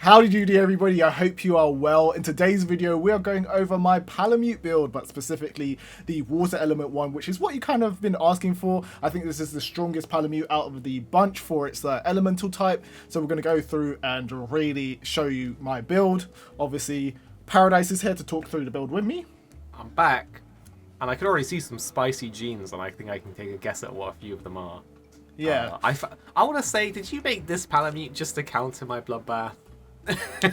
Howdy doody everybody, I hope you are well. In today's video we are going over my Palamute build, but specifically the water element one, which is what you kind of been asking for. I think this is the strongest Palamute out of the bunch for its elemental type, so we're going to go through and really show you my build. Obviously Paradise is here to talk through the build with me. I'm back, and I can already see some spicy genes, and I think I can take a guess at what a few of them are. Yeah. I want to say, did you make this Palamute just to counter my bloodbath?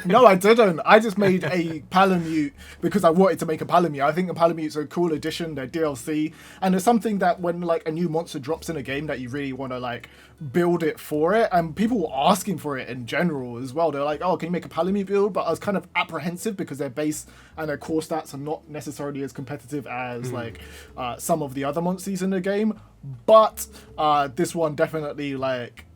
No, I didn't. I just made a Palamute because I wanted to make a Palamute. I think the Palamute's a cool addition, they're DLC, and it's something that when like a new monster drops in a game that you really want to like build it for it, and people were asking for it in general as well. They're like, oh, can you make a Palamute build? But I was kind of apprehensive because their base and their core stats are not necessarily as competitive as like some of the other monsters in the game. But this one definitely like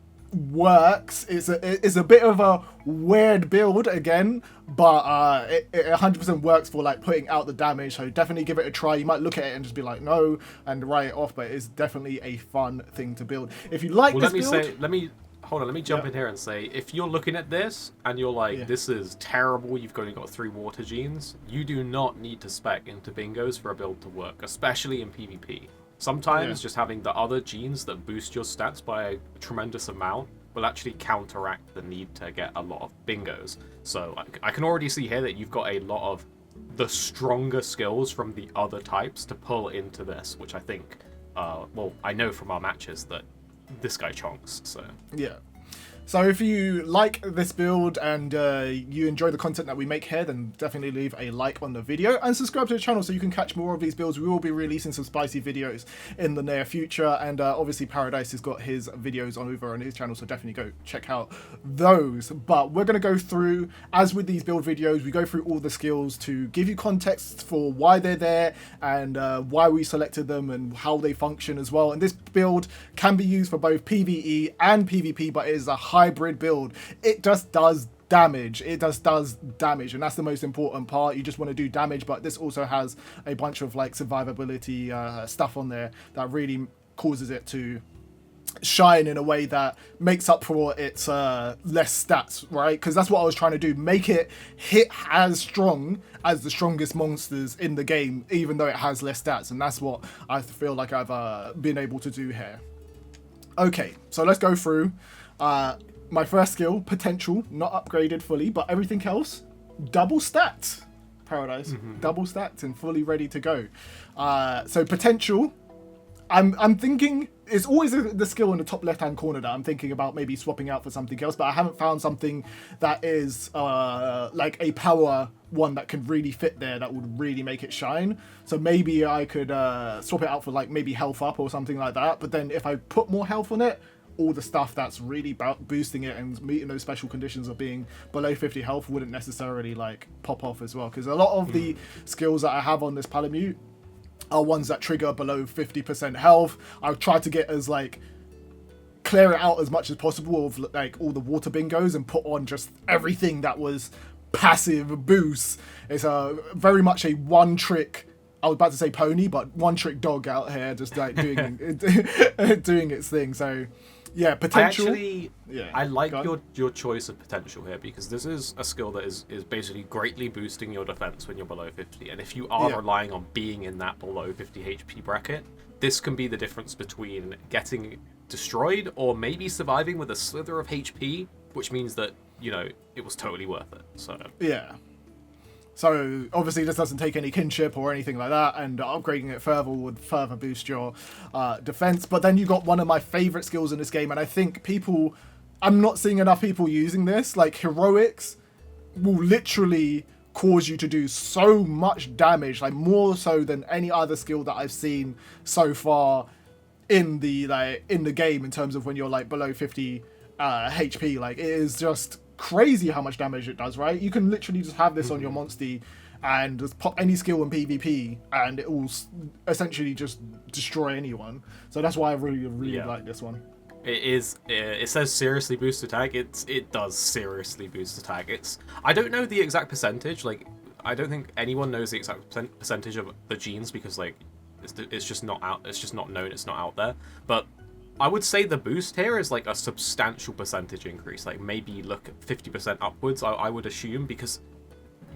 works. It's a bit of a weird build again, but it 100% works for like putting out the damage, so definitely give it a try. You might look at it and just be like no and write it off, but it's definitely a fun thing to build. If you like this build, let me jump in here and say, if you're looking at this and you're like, this is terrible, you've only got 3 water genes, you do not need to spec into bingos for a build to work, especially in PvP. Sometimes just having the other genes that boost your stats by a tremendous amount will actually counteract the need to get a lot of bingos. So I can already see here that you've got a lot of the stronger skills from the other types to pull into this, which I think, well, I know from our matches that this guy chonks, so. Yeah. So if you like this build and you enjoy the content that we make here, then definitely leave a like on the video and subscribe to the channel so you can catch more of these builds. We will be releasing some spicy videos in the near future, and obviously Paradise has got his videos on over on his channel, so definitely go check out those. But we're going to go through, as with these build videos, we go through all the skills to give you context for why they're there and why we selected them and how they function as well. And this build can be used for both PvE and PvP, but it is a hybrid build. It just does damage. It just does damage, and that's the most important part. You just want to do damage, but this also has a bunch of like survivability stuff on there that really causes it to shine in a way that makes up for its less stats, right? Because that's what I was trying to do, make it hit as strong as the strongest monsters in the game, even though it has less stats, and that's what I feel like I've been able to do here. Okay, so let's go through my first skill, potential, not upgraded fully, but everything else double stacked. Paradise, double stacked and fully ready to go. So potential, I'm thinking it's always the skill in the top left hand corner that I'm thinking about maybe swapping out for something else, but I haven't found something that is like a power one that could really fit there, that would really make it shine. So maybe I could swap it out for like maybe health up or something like that, but then if I put more health on it, all the stuff that's really boosting it and meeting those special conditions of being below 50 health wouldn't necessarily like pop off as well, because a lot of the skills that I have on this Palamute are ones that trigger below 50% health. I've tried to get as like clear it out as much as possible of like all the water bingos and put on just everything that was passive boost. It's very much a one trick, I was about to say pony, but one trick dog out here just like doing doing its thing. So yeah, potential. I like your choice of potential here, because this is a skill that is basically greatly boosting your defense when you're below 50. And if you are relying on being in that below 50 HP bracket, this can be the difference between getting destroyed or maybe surviving with a slither of HP, which means that, you know, it was totally worth it. So yeah. So obviously this doesn't take any kinship or anything like that, and upgrading it further would further boost your defense. But then you got one of my favorite skills in this game, and I think I'm not seeing enough people using this. Like heroics will literally cause you to do so much damage, like more so than any other skill that I've seen so far in the game in terms of when you're like below 50 HP. Like it is just crazy how much damage it does, right? You can literally just have this on your monster and just pop any skill in PvP and it will essentially just destroy anyone. So that's why I really like this one. It says seriously boost attack. It does seriously boost attack. I don't know the exact percentage. Like, I don't think anyone knows the exact percentage of the genes, because like it's just not out. It's just not known. It's not out there. But I would say the boost here is like a substantial percentage increase. Like maybe look at 50% upwards, I would assume, because,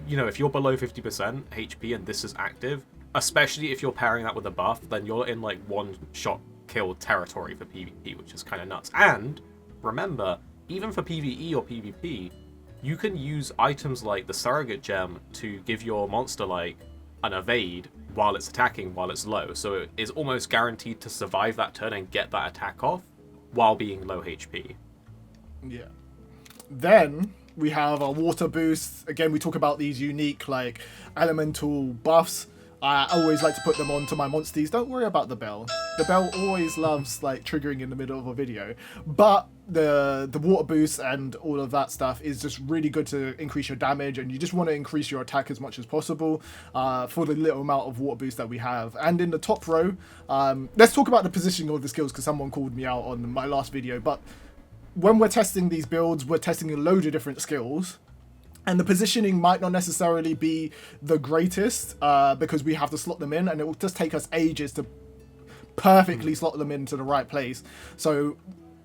you know, if you're below 50% HP and this is active, especially if you're pairing that with a buff, then you're in like one-shot kill territory for PvP, which is kind of nuts. And remember, even for PvE or PvP, you can use items like the Surrogate Gem to give your monster like an evade while it's attacking, while it's low. So it is almost guaranteed to survive that turn and get that attack off while being low HP. Yeah. Then we have our water boosts. Again, we talk about these unique like elemental buffs. I always like to put them onto my monsties. Don't worry about the bell. The bell always loves like triggering in the middle of a video. But the water boost and all of that stuff is just really good to increase your damage, and you just want to increase your attack as much as possible for the little amount of water boost that we have. And in the top row, let's talk about the positioning of the skills, because someone called me out on my last video. But when we're testing these builds, we're testing a load of different skills. And the positioning might not necessarily be the greatest because we have to slot them in, and it will just take us ages to perfectly slot them into the right place. So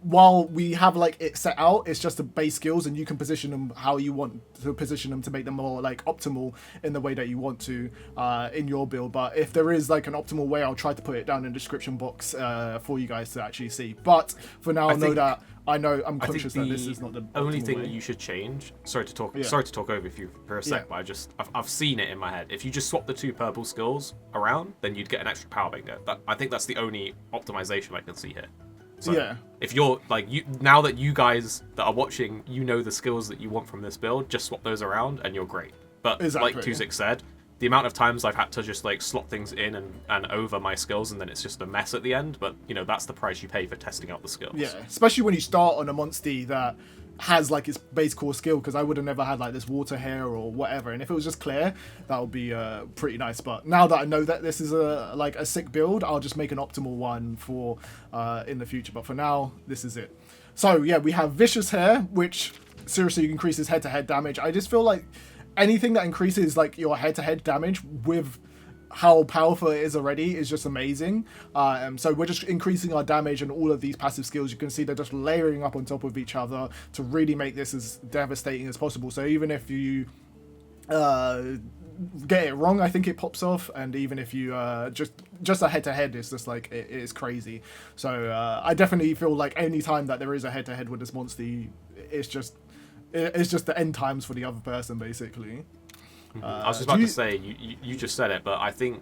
while we have like it set out, it's just the base skills, and you can position them how you want to position them to make them more like optimal in the way that you want to in your build. But if there is like an optimal way, I'll try to put it down in the description box for you guys to actually see. But for now, I'm conscious that this is not the only thing way. that you should change. Sorry to talk over you for a sec, but I've seen it in my head. If you just swap the two purple skills around, then you'd get an extra power bingo. I think that's the only optimization I can see here. So if you're like now that you guys that are watching, you know the skills that you want from this build, just swap those around and you're great. But like Tuzik said, the amount of times I've had to just like slot things in and over my skills, and then it's just a mess at the end. But you know, that's the price you pay for testing out the skills. Yeah, especially when you start on a monstie that has like its base core skill, because I would have never had like this water hair or whatever, and if it was just clear, that would be pretty nice. But now that I know that this is a sick build, I'll just make an optimal one for in the future. But for now, this is it. So yeah, we have vicious hair, which seriously increases head-to-head damage. I just feel like anything that increases like your head-to-head damage with how powerful it is already is just amazing. So we're just increasing our damage and all of these passive skills. You can see they're just layering up on top of each other to really make this as devastating as possible. So even if you get it wrong, I think it pops off, and even if you just a head-to-head, it's just like it is crazy. So I definitely feel like any time that there is a head-to-head with this monster, it's just the end times for the other person, basically. I was just about to say, you just said it, but I think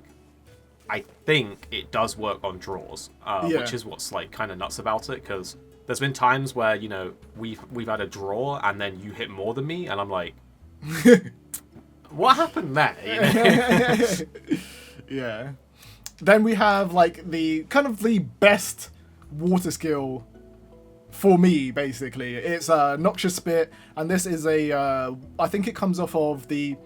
it does work on draws, which is what's like kind of nuts about it, because there's been times where, you know, we've had a draw and then you hit more than me, and I'm like, what happened there? You know? Yeah. Then we have like the kind of the best water skill for me, basically. It's Noxious Spit, and this is I think it comes off of the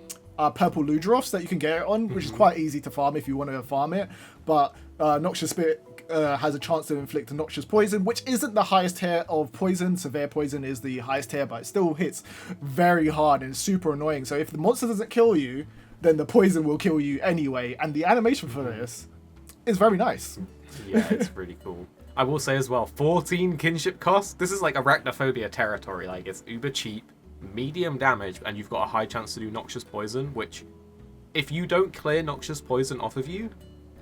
purple Ludroths that you can get it on, which is quite easy to farm if you want to farm it. But Noxious Spit has a chance to inflict a Noxious Poison, which isn't the highest tier of poison. Severe Poison is the highest tier, but it still hits very hard and super annoying. So if the monster doesn't kill you, then the poison will kill you anyway. And the animation for this is very nice. Yeah, it's really cool. I will say as well, 14 kinship cost. This is like arachnophobia territory. Like, it's uber cheap, medium damage, and you've got a high chance to do Noxious Poison, which if you don't clear Noxious Poison off of you,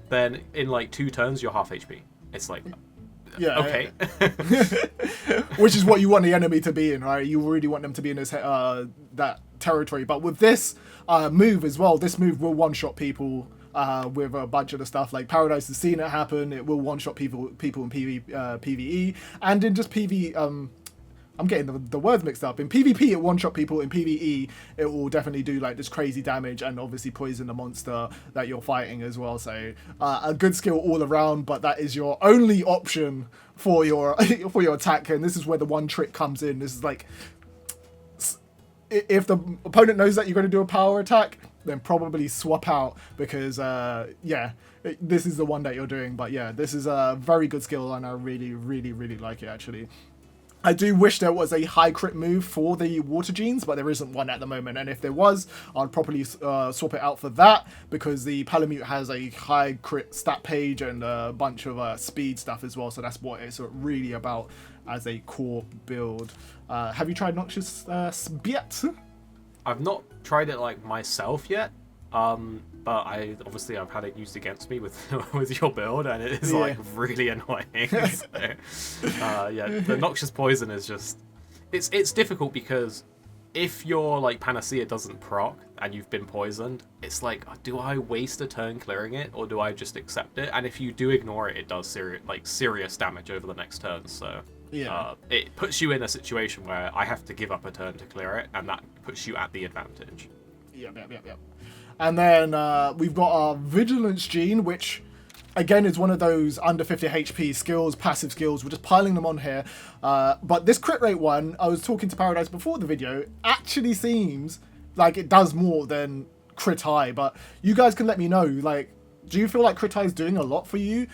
then in like 2 turns you're half HP. It's like, yeah, okay. Which is what you want the enemy to be in, right? You really want them to be in this that territory. But with this move as well, this move will one-shot people with a bunch of the stuff. Like Paradise has seen it happen. It will one-shot people in PvE, and in just PvE. I'm getting the words mixed up. In PvP, it one-shot people. In PvE, it will definitely do like this crazy damage and obviously poison the monster that you're fighting as well. So a good skill all around, but that is your only option for your for your attack. And this is where the one trick comes in. This is like, if the opponent knows that you're going to do a power attack, then probably swap out, because this is the one that you're doing. But yeah, this is a very good skill, and I really, really, really like it actually. I do wish there was a high crit move for the water genes, but there isn't one at the moment. And if there was, I'd probably swap it out for that, because the Palamute has a high crit stat page and a bunch of speed stuff as well. So that's what it's really about as a core build. Have you tried Noxious yet? I've not tried it like myself yet. But I've had it used against me with with your build, and it is like really annoying. So, the Noxious Poison is just it's difficult, because if your like Panacea doesn't proc and you've been poisoned, it's like, do I waste a turn clearing it, or do I just accept it? And if you do ignore it, it does serious damage over the next turn. So it puts you in a situation where I have to give up a turn to clear it, and that puts you at the advantage. Yep. And then we've got our Vigilance gene, which again is one of those under 50 HP skills, passive skills. We're just piling them on here. But this crit rate one, I was talking to Paradise before the video, actually seems like it does more than crit high. But you guys can let me know, like, do you feel like crit high is doing a lot for you?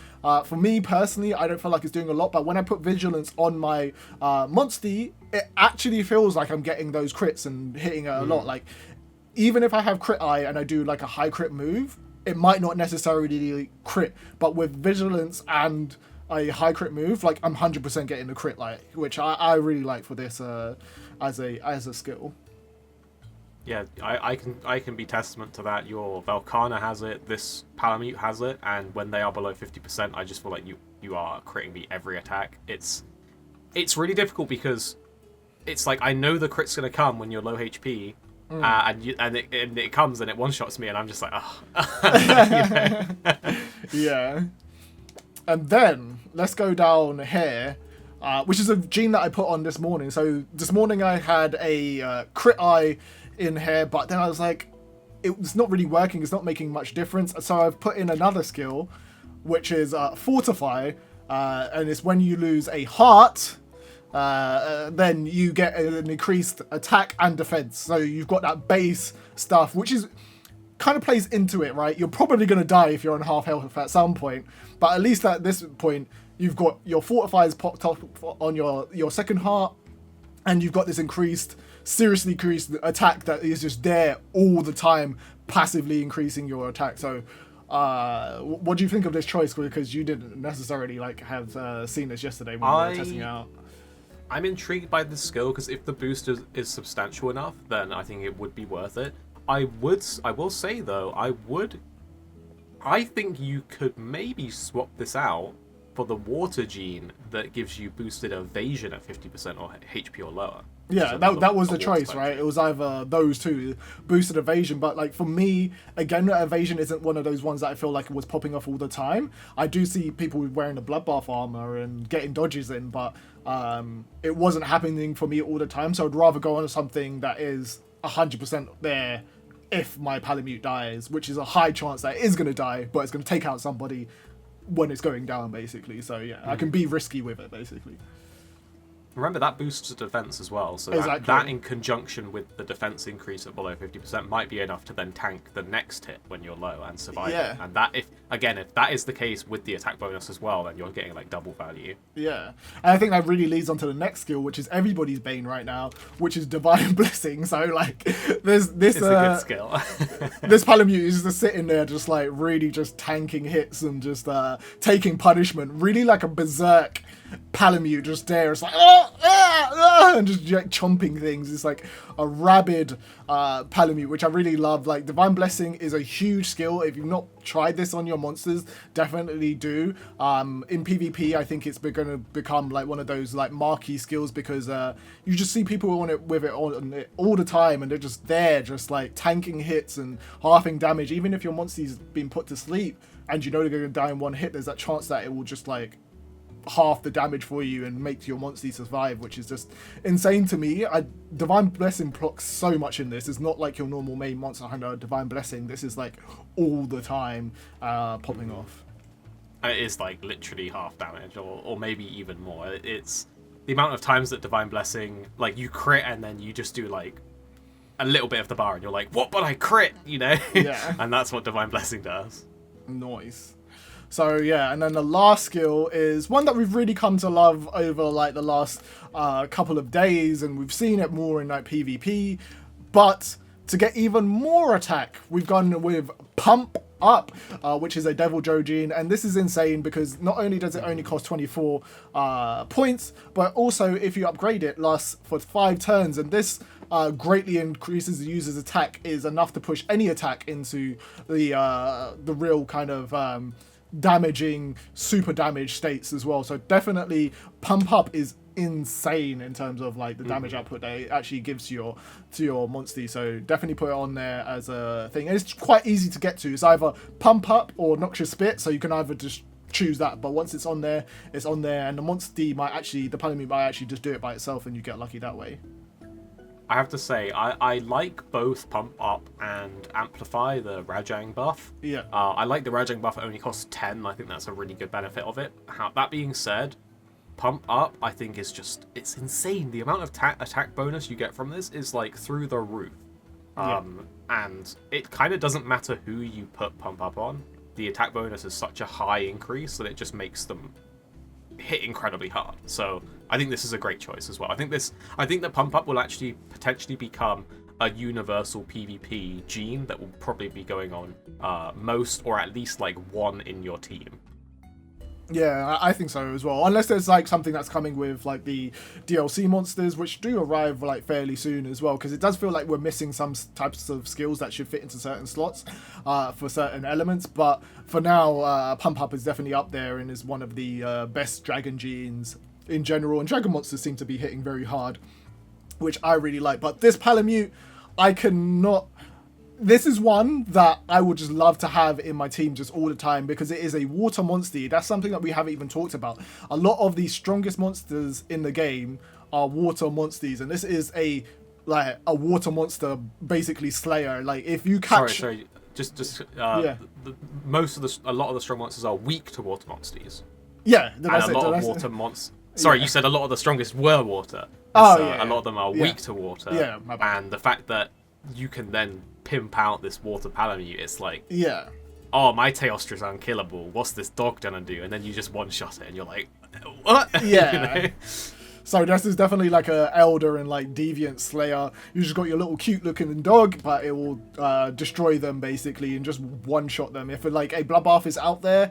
For me personally, I don't feel like it's doing a lot, but when I put Vigilance on my Monstie, it actually feels like I'm getting those crits and hitting it a lot. Like, even if I have crit eye and I do like a high crit move, it might not necessarily crit, but with Vigilance and a high crit move, like, I'm 100% getting the crit, like, which I really like for this as a skill. Yeah, I can be testament to that. Your Velkhana has it, this Palamute has it, and when they are below 50%, I just feel like you are critting me every attack. It's really difficult, because it's like, I know the crit's gonna come when you're low HP. And it comes and it one-shots me, and I'm just like, Yeah. And then let's go down here, which is a gene that I put on this morning. So this morning I had a crit eye in here, but then I was like, it's not really working. It's not making much difference. So I've put in another skill, which is Fortify, and it's when you lose a heart, then you get an increased attack and defense. So you've got that base stuff, which is kind of plays into it, right? You're probably going to die if you're on half health at some point, but at least at this point, you've got your fortifiers popped up on your second heart, and you've got this seriously increased attack that is just there all the time, passively increasing your attack. So what do you think of this choice? Because you didn't necessarily have seen this yesterday when we were testing it out. I'm intrigued by this skill, because if the boost is substantial enough, then I think it would be worth it. I will say though, I think you could maybe swap this out for the water gene that gives you boosted evasion at 50% or HP or lower. Yeah, that was the choice, right? It was either those two, boosted evasion, but like for me, again, evasion isn't one of those ones that I feel like it was popping off all the time. I do see people wearing the bloodbath armor and getting dodges in, but it wasn't happening for me all the time. So I'd rather go on to something that is 100% there if my Palamute dies, which is a high chance that it is going to die, but it's going to take out somebody when it's going down, basically. So yeah, I can be risky with it, basically. Remember, that boosts the defense as well, so exactly. that in conjunction with the defense increase at below 50% might be enough to then tank the next hit when you're low and survive it. And that, if that is the case with the attack bonus as well, then you're getting like double value. Yeah, and I think that really leads on to the next skill, which is everybody's bane right now, which is Divine Blessing. So like, there's this. It's a good skill. This Palamute is just sitting there, just like really just tanking hits and just taking punishment, really like a berserk Palamute, just there. It's like and just like chomping things. It's like a rabid Palamute, which I really love. Like, Divine Blessing is a huge skill. If you've not tried this on your monsters, definitely do. In PvP, I think it's going to become like one of those like marquee skills, because you just see people on it with it all the time, and they're just there, just like tanking hits and halving damage. Even if your monster's been put to sleep and you know they're going to die in one hit, there's that chance that it will just like half the damage for you and make your monster survive, which is just insane to me. Divine Blessing procs so much in this. It's not like your normal main monster hunter Divine Blessing. This is like all the time popping off. It is like literally half damage, or maybe even more. It's the amount of times that Divine Blessing, like, you crit and then you just do like a little bit of the bar and you're like, what, but I crit, you know? Yeah. And that's what Divine Blessing does. Nice. So yeah, and then the last skill is one that we've really come to love over like the last couple of days, and we've seen it more in like PvP. But to get even more attack, we've gone with Pump Up, which is a Devil Joe gene, and this is insane because not only does it only cost 24 points, but also if you upgrade it, lasts for 5 turns, and this greatly increases the user's attack, is enough to push any attack into the real kind of damaging, super damage states as well. So definitely Pump Up is insane in terms of like the damage output that it actually gives to your monster. So definitely put it on there as a thing, and it's quite easy to get to. It's either Pump Up or Noxious Spit, so you can either just choose that, but once it's on there, and the monster the Palamute might actually just do it by itself, and you get lucky that way. I have to say, I like both Pump Up and Amplify, the Rajang buff. Yeah. I like the Rajang buff, it only costs 10. I think that's a really good benefit of it. That being said, Pump Up, I think, is just, it's insane. The amount of attack bonus you get from this is like through the roof. And it kind of doesn't matter who you put Pump Up on. The attack bonus is such a high increase that it just makes them hit incredibly hard. So I think this is a great choice as well. I think that Pump Up will actually potentially become a universal PvP gene that will probably be going on most, or at least like one in your team. Yeah, I think so as well. Unless there's like something that's coming with like the DLC monsters, which do arrive like fairly soon as well, because it does feel like we're missing some types of skills that should fit into certain slots for certain elements. But for now, Pump Up is definitely up there and is one of the best dragon genes in general. And dragon monsters seem to be hitting very hard, which I really like. But this Palamute, I cannot... This is one that I would just love to have in my team just all the time, because it is a water monster. That's something that we haven't even talked about. A lot of the strongest monsters in the game are water monsters, and this is a water monster, basically slayer. Like if you catch... Sorry. Yeah. A lot of the strong monsters are weak to water monsters. Yeah. A lot of water monsters... Sorry, you said a lot of the strongest were water. Yeah. A lot of them are weak to water. Yeah, my bad. And the fact that you can then pimp out this water Palamute, it's like, yeah, oh, my Teostra's unkillable, what's this dog gonna do? And then you just one-shot it and you're like, what? Yeah. You know? So this is definitely like a Elder and like Deviant Slayer. You just got your little cute looking dog, but it will destroy them basically and just one-shot them. If like a Bloodbath is out there,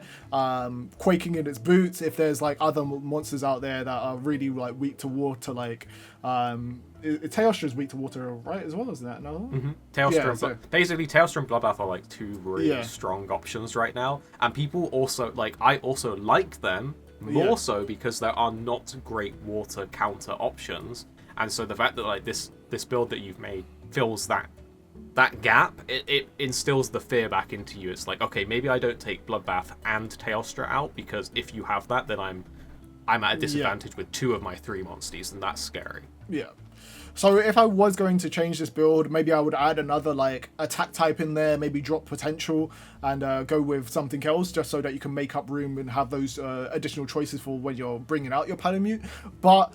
quaking in its boots, if there's like other monsters out there that are really like weak to water, like Teostra is weak to water, right, as well as that, no? Mm-hmm. Teostra and Bloodbath are like two really strong options right now. And people also, like, I also like them, more so because there are not great water counter options, and so the fact that like this build that you've made fills that gap, it instills the fear back into you. It's like, okay, maybe I don't take Bloodbath and Teostra out, because if you have that, then I'm at a disadvantage with 2 of my 3 monsters, and that's scary. Yeah. So if I was going to change this build, maybe I would add another like attack type in there, maybe drop potential, and go with something else, just so that you can make up room and have those additional choices for when you're bringing out your Palamute. But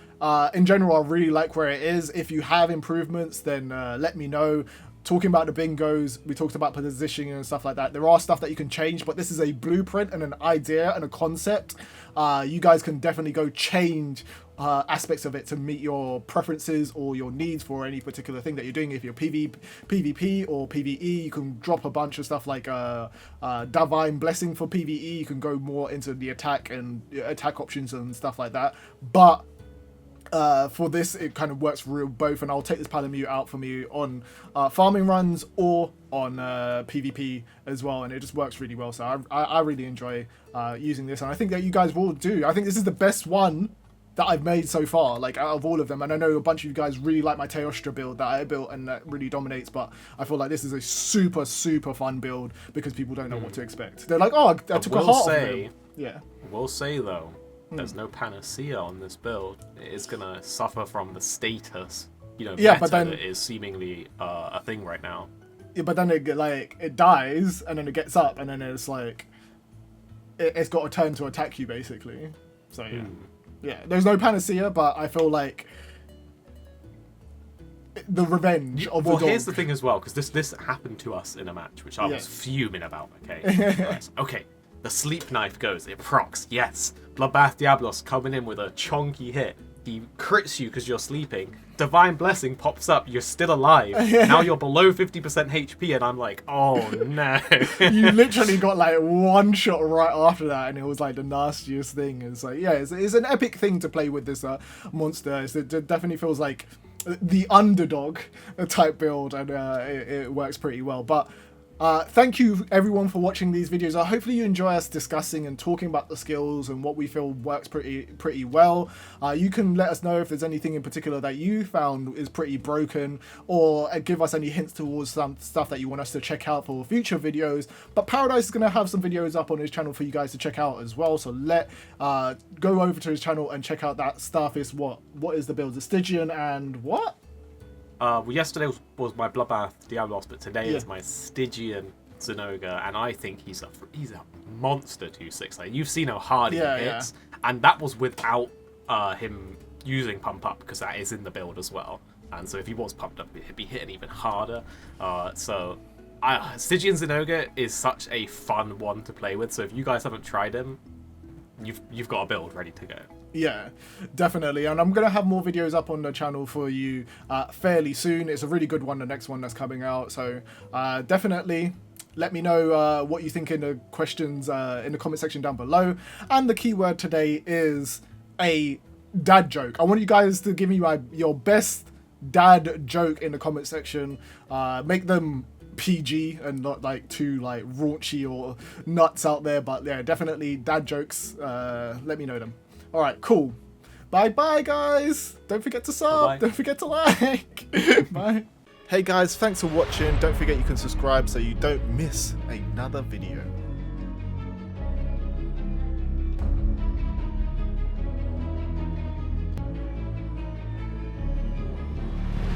in general, I really like where it is. If you have improvements, then let me know. Talking about the bingos, we talked about positioning and stuff like that. There are stuff that you can change, but this is a blueprint and an idea and a concept. You guys can definitely go change aspects of it to meet your preferences or your needs for any particular thing that you're doing. If you're PvP or PvE, you can drop a bunch of stuff like Divine Blessing for PvE. You can go more into the attack and attack options and stuff like that. But for this, it kind of works for both, and I'll take this Palamute out for me on farming runs or on PvP as well, and it just works really well. So I really enjoy using this, and I think that you guys will do. I think this is the best one that I've made so far, like out of all of them. And I know a bunch of you guys really like my Teostra build that I built and that really dominates, but I feel like this is a super, super fun build because people don't know what to expect. They're like, oh, I took a heart off him. Yeah. We'll say though, there's no panacea on this build. It is gonna suffer from the status, meta but then, that is seemingly a thing right now. Yeah, but then it dies and then it gets up and then it's like it's got a turn to attack you basically. So yeah. Yeah, there's no panacea, but I feel like the revenge of the dog. Well, here's the thing as well, because this happened to us in a match, which I was fuming about, okay? Right. Okay, The sleep knife goes, it procs, yes. Bloodbath Diablos coming in with a chonky hit. He crits you because you're sleeping. Divine Blessing pops up, you're still alive. Now you're below 50% HP, and I'm like, oh no. You literally got like one shot right after that, and it was like the nastiest thing. It's like, yeah, it's an epic thing to play with this monster. It definitely feels like the underdog type build, and it works pretty well. But thank you everyone for watching these videos. Hopefully you enjoy us discussing and talking about the skills and what we feel works pretty well. You can let us know if there's anything in particular that you found is pretty broken, or give us any hints towards some stuff that you want us to check out for future videos. But Paradise is going to have some videos up on his channel for you guys to check out as well, so go over to his channel and check out that stuff. Is what is the build? The Stygian and what? Well, yesterday was my Bloodbath Diablos, but today is my Stygian Zinogre, and I think he's a monster 2/6. Like, you've seen how hard he hits, and that was without him using Pump Up, because that is in the build as well. And so if he was pumped up, he'd be hitting even harder. Stygian Zinogre is such a fun one to play with. So if you guys haven't tried him, you've got a build ready to go. Yeah, definitely. And I'm going to have more videos up on the channel for you fairly soon. It's a really good one, the next one that's coming out. So definitely let me know what you think in the questions in the comment section down below. And the keyword today is a dad joke. I want you guys to give me your best dad joke in the comment section. Make them PG and not like too like raunchy or nuts out there, but yeah, definitely dad jokes. Let me know them. All right, cool. Bye guys. Don't forget to sub. Bye-bye. Don't forget to like. Bye. Hey guys, thanks for watching. Don't forget you can subscribe so you don't miss another video.